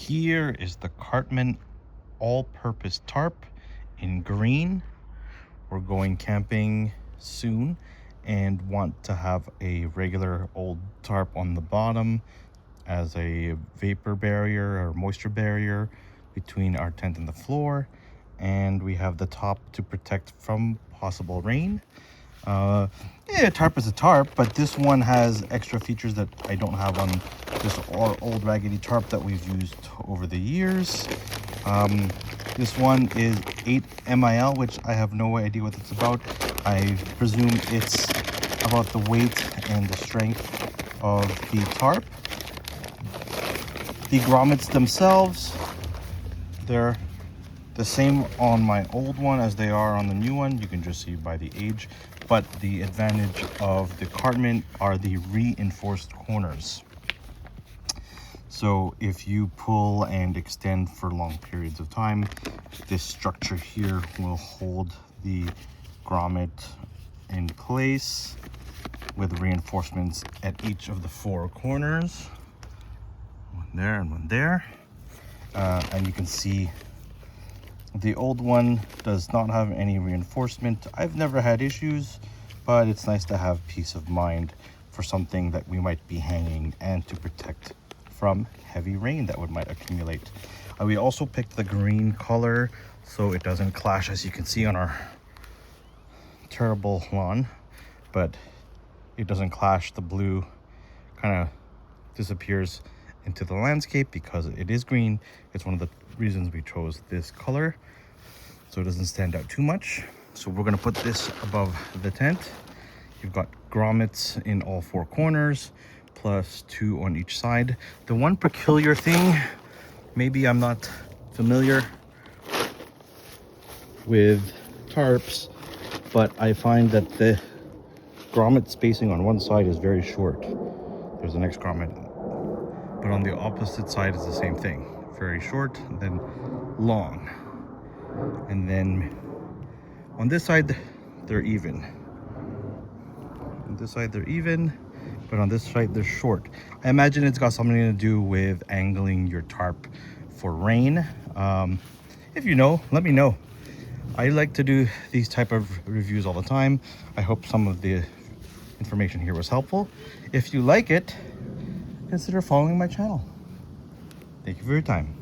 Here is the Cartman all-purpose tarp in green. We're going camping soon and want to have a regular old tarp on the bottom as a vapor barrier or moisture barrier between our tent and the floor, and we have the top to protect from possible rain. Yeah, a tarp is a tarp, but this one has extra features that I don't have on this old raggedy tarp that we've used over the years. This one is 8 MIL, which I have no idea what it's about. I presume it's about the weight and the strength of the tarp. The grommets themselves, they're the same on my old one as they are on the new one. You can just see by the age, but the advantage of the Cartman are the reinforced corners. So if you pull and extend for long periods of time, this structure here will hold the grommet in place with reinforcements at each of the 4 corners. One there and one there. And you can see the old one does not have any reinforcement. I've never had issues, but it's nice to have peace of mind for something that we might be hanging and to protect from heavy rain that might accumulate. We also picked the green color so it doesn't clash, as you can see on our terrible lawn, but it doesn't clash. The blue kind of disappears into the landscape because it is green. It's one of the reasons we chose this color, so it doesn't stand out too much. So we're going to put this above the tent. You've got grommets in all 4 corners plus 2 on each side. The one peculiar thing, maybe I'm not familiar with tarps, but I find that the grommet spacing on one side is very short. There's the next grommet, but on the opposite side is the same thing, very short, then long. And then on this side they're even. On this side they're even, but on this side they're short. I imagine it's got something to do with angling your tarp for rain. If you know, let me know. I like to do these type of reviews all the time. I hope some of the information here was helpful. If you like it, consider following my channel. Thank you for your time.